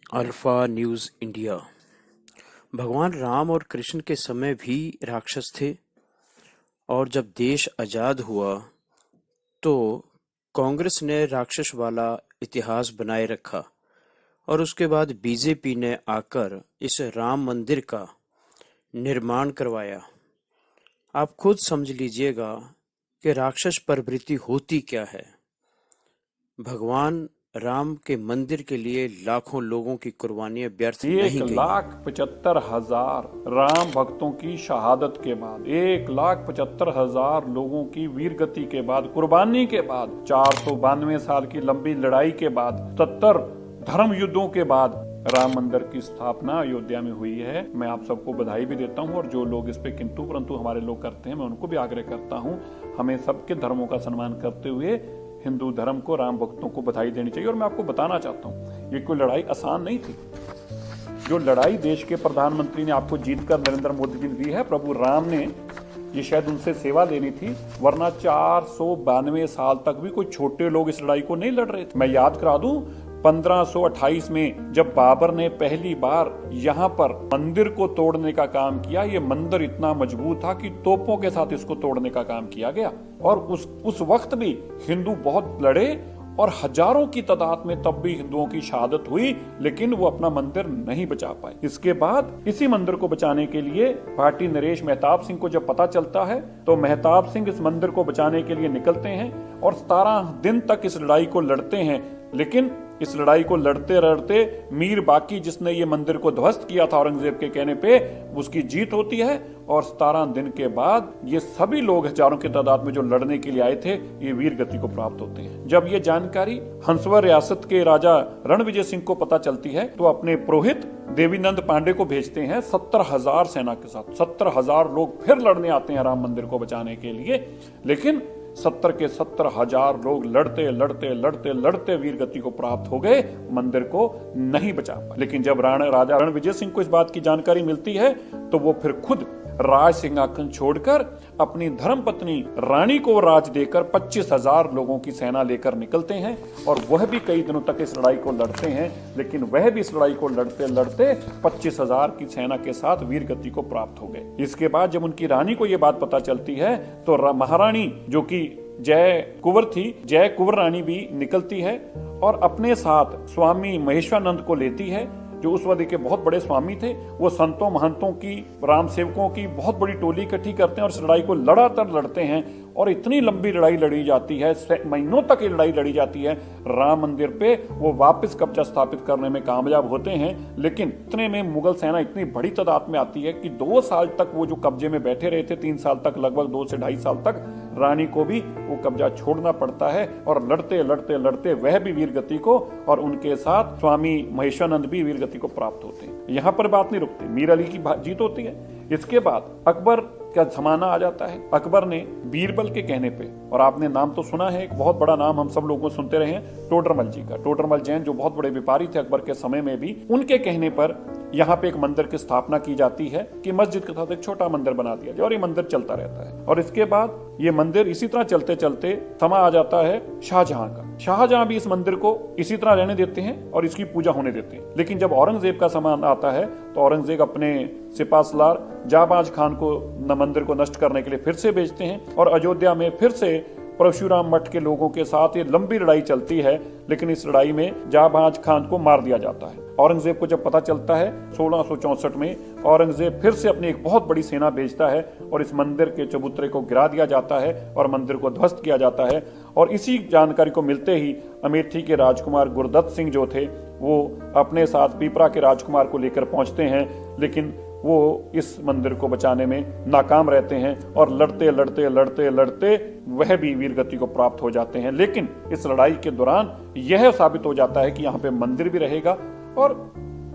Alpha news India. भगवान राम और कृष्ण के समय भी राक्षस थे और जब देश आज़ाद हुआ तो कांग्रेस ने राक्षस वाला इतिहास बनाए रखा और उसके बाद बीजेपी ने आकर इस राम मंदिर का निर्माण करवाया। आप खुद समझ लीजिएगा कि राक्षस प्रवृत्ति होती क्या है। भगवान राम के मंदिर के लिए लाखों लोगों की कुर्बानियां व्यर्थ एक नहीं गई। लाख 75,000 राम भक्तों की शहादत के बाद, 1,75,000 लोगों की वीर गति के बाद, कुर्बानी के बाद, 492 साल की लंबी लड़ाई के बाद, 70 धर्म युद्धों के बाद राम मंदिर की स्थापना अयोध्या में हुई है। मैं आप सबको बधाई भी देता हूं और जो लोग इस पे किंतु परंतु हमारे लोग करते हैं, मैं उनको भी आग्रह करता हूं, हमें सबके धर्मों का सम्मान करते हुए हिंदू धर्म को, राम भक्तों को बधाई देनी चाहिए। और मैं आपको बताना चाहता हूं, ये कोई लड़ाई आसान नहीं थी। जो लड़ाई देश के प्रधानमंत्री ने आपको जीतकर नरेंद्र मोदी जी ने दी है, प्रभु राम ने ये शायद उनसे सेवा लेनी थी, वरना 492 साल तक भी कोई छोटे लोग इस लड़ाई को नहीं लड़ रहे थे। मैं याद करा दूं, 1528 में जब बाबर ने पहली बार यहाँ पर मंदिर को तोड़ने का काम किया, ये मंदिर इतना मजबूत था कि तोपों के साथ इसको तोड़ने का काम किया गया। और उस वक्त भी हिंदू बहुत लड़े और हजारों की तादाद में तब भी हिंदुओं की शहादत हुई, लेकिन वो अपना मंदिर नहीं बचा पाए। इसके बाद इसी मंदिर को बचाने के लिए पार्टी नरेश मेहताब सिंह को जब पता चलता है तो मेहताब सिंह इस मंदिर को बचाने के लिए निकलते हैं और 17 दिन तक इस लड़ाई को लड़ते हैं। लेकिन इस लड़ाई को लड़ते लड़ते मीर बाकी, जिसने ये मंदिर को ध्वस्त किया था औरंगजेब के कहने पे, उसकी जीत होती है और 17 दिन के बाद ये सभी लोग हजारों की तादाद में जो लड़ने के लिए आए थे, ये वीर गति को प्राप्त होते हैं। जब ये जानकारी हंसवर रियासत के राजा रणविजय सिंह को पता चलती है तो अपने पुरोहित देवीनंद पांडे को भेजते हैं 70,000 सेना के साथ। 70,000 लोग फिर लड़ने आते हैं राम मंदिर को बचाने के लिए, लेकिन 70 के 70,000 लोग लड़ते लड़ते लड़ते लड़ते वीर गति को प्राप्त हो गए, मंदिर को नहीं बचा पाए। लेकिन जब राजा रणविजय सिंह को इस बात की जानकारी मिलती है तो वो फिर खुद राज सिंहासन छोड़कर अपनी धर्म पत्नी रानी को राज देकर 25,000 लोगों की सेना लेकर निकलते हैं और वह भी कई दिनों तक इस लड़ाई को लड़ते हैं। लेकिन वह भी इस लड़ाई को लड़ते लड़ते 25,000 की सेना के साथ वीर गति को प्राप्त हो गए। इसके बाद जब उनकी रानी को यह बात पता चलती है तो महारानी, जो कि जय कुंवर थी, जय कुंवर रानी भी निकलती है और अपने साथ स्वामी महेश्वरानंद को लेती है, जो उस वक्त के बहुत बड़े स्वामी थे। वो संतों महंतों की, राम सेवकों की बहुत बड़ी टोली इकट्ठी करते हैं और इस लड़ाई को लगातार लड़ते हैं और इतनी लंबी लड़ाई लड़ी जाती है, महीनों तक ये लड़ाई लड़ी जाती है। राम मंदिर पे वो वापस कब्जा स्थापित करने में कामयाब होते हैं, लेकिन इतने में मुगल सेना इतनी बड़ी तादाद में आती है कि 2 साल तक वो जो कब्जे में बैठे रहे थे, 3 साल तक, लगभग 2 से 2.5 साल तक, रानी को भी वो कब्जा छोड़ना पड़ता है और लड़ते लड़ते लड़ते वह भी वीर गति को और उनके साथ स्वामी महेश्वरानंद भी वीर गति को प्राप्त होते हैं। यहाँ पर बात नहीं रुकती, मीर अली की जीत होती है। इसके बाद अकबर का जमाना आ जाता है। अकबर ने बीरबल के कहने पे, और आपने नाम तो सुना है, एक बहुत बड़ा नाम हम सब लोगों सुनते रहे हैं, टोडरमल जी का। टोडरमल जैन जो बहुत बड़े व्यापारी थे अकबर के समय में भी, उनके कहने पर यहाँ पे एक मंदिर की स्थापना की जाती है कि मस्जिद के साथ एक छोटा मंदिर बना दिया जाए और ये मंदिर चलता रहता है। और इसके बाद ये मंदिर इसी तरह चलते चलते समा आ जाता है शाहजहां का। शाहजहां भी इस मंदिर को इसी तरह रहने देते हैं और इसकी पूजा होने देते हैं। लेकिन जब औरंगजेब का समय आता है तो औरंगजेब अपने सिपाहसलार जाबाज खान को मंदिर को नष्ट करने के लिए फिर से भेजते हैं और अयोध्या में फिर से परशुराम मठ के लोगों के साथ ये लंबी लड़ाई चलती है। लेकिन इस लड़ाई में जाबाज खान को मार दिया जाता है। औरंगजेब को जब पता चलता है 1664 में, औरंगजेब फिर से अपनी एक बहुत बड़ी सेना भेजता है और इस मंदिर के चबूतरे को गिरा दिया जाता है और मंदिर को ध्वस्त किया जाता है। और इसी जानकारी को मिलते ही अमेठी के राजकुमार गुरदत्त सिंह जो थे, वो अपने साथ पीपरा के राजकुमार को लेकर पहुंचते हैं, लेकिन वो इस मंदिर को बचाने में नाकाम रहते हैं और लड़ते लड़ते लड़ते लड़ते वह भी वीर गति को प्राप्त हो जाते हैं। लेकिन इस लड़ाई के दौरान यह साबित हो जाता है कि यहाँ पे मंदिर भी रहेगा और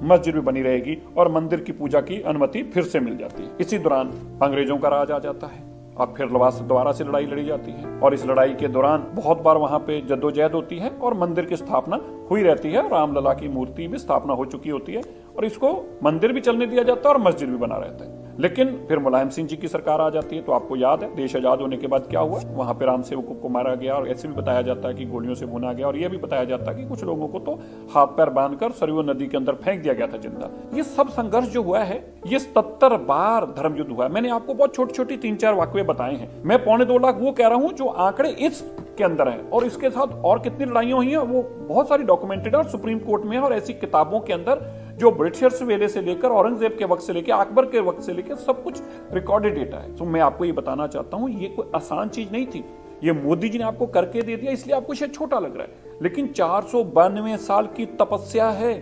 मस्जिद भी बनी रहेगी और मंदिर की पूजा की अनुमति फिर से मिल जाती है। इसी दौरान अंग्रेजों का राज आ जाता है और फिर दोबारा से लड़ाई लड़ी जाती है और इस लड़ाई के दौरान बहुत बार वहां पे जद्दोजहद होती है और मंदिर की स्थापना हुई रहती है। रामलला की मूर्ति भी स्थापना हो चुकी होती है और इसको मंदिर भी चलने दिया जाता है और मस्जिद भी बना रहता है। लेकिन फिर मुलायम सिंह जी की सरकार आ जाती है। तो आपको याद है देश आजाद होने के बाद क्या हुआ, वहां पे राम सेवकों को मारा गया, और ऐसे भी बताया जाता है कि गोलियों से भुना गया, और यह भी बताया जाता है कि कुछ लोगों को तो हाथ पैर बांधकर सरयू नदी के अंदर फेंक दिया गया था जिंदा। ये सब संघर्ष जो हुआ है, ये 77 बार धर्म युद्ध हुआ है। मैंने आपको बहुत छोटी छोटी 3-4 वाक्य बताए हैं। मैं 2.25 लाख वो कह रहा हूं जो आंकड़े इस के अंदर है, और इसके साथ और कितनी लड़ाइयां हुई हैं वो बहुत सारी डॉक्यूमेंटेड है और सुप्रीम कोर्ट में है, और ऐसी किताबों के अंदर जो ब्रिटिशर्स वेले से लेकर औरंगजेब के वक्त से लेकर अकबर के वक्त से लेकर सब कुछ रिकॉर्डेड डेटा है। तो मैं आपको ये बताना चाहता हूं, ये कोई आसान चीज नहीं थी। ये मोदी जी ने आपको करके दे दिया इसलिए आपको शायद छोटा लग रहा है, लेकिन 492 साल की तपस्या है,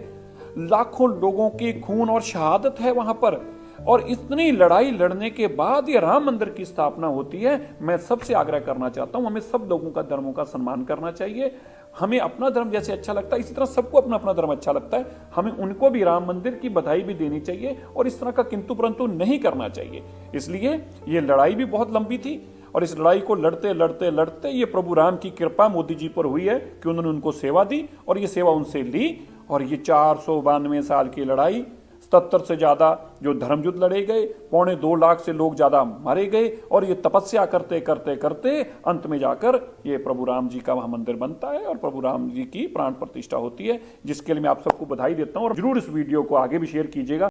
लाखों लोगों की खून और शहादत है वहां पर, और इतनी लड़ाई लड़ने के बाद ये राम मंदिर की स्थापना होती है। मैं सबसे आग्रह करना चाहता हूं, हमें सब लोगों का धर्मों का सम्मान करना चाहिए। हमें अपना धर्म जैसे अच्छा लगता है इसी तरह सबको अपना अपना धर्म अच्छा लगता है, हमें उनको भी राम मंदिर की बधाई भी देनी चाहिए, और इस तरह का किंतु परंतु नहीं करना चाहिए। इसलिए ये लड़ाई भी बहुत लंबी थी, और इस लड़ाई को लड़ते लड़ते लड़ते ये प्रभु राम की कृपा मोदी जी पर हुई है कि उन्होंने उनको सेवा दी, और ये सेवा उनसे ली, और ये 492 साल की लड़ाई, 77 से ज्यादा जो धर्म युद्ध लड़े गए, 2.25 लाख से लोग ज्यादा मारे गए, और ये तपस्या करते करते करते अंत में जाकर ये प्रभु राम जी का वहां मंदिर बनता है, और प्रभु राम जी की प्राण प्रतिष्ठा होती है, जिसके लिए मैं आप सबको बधाई देता हूं। और जरूर इस वीडियो को आगे भी शेयर कीजिएगा।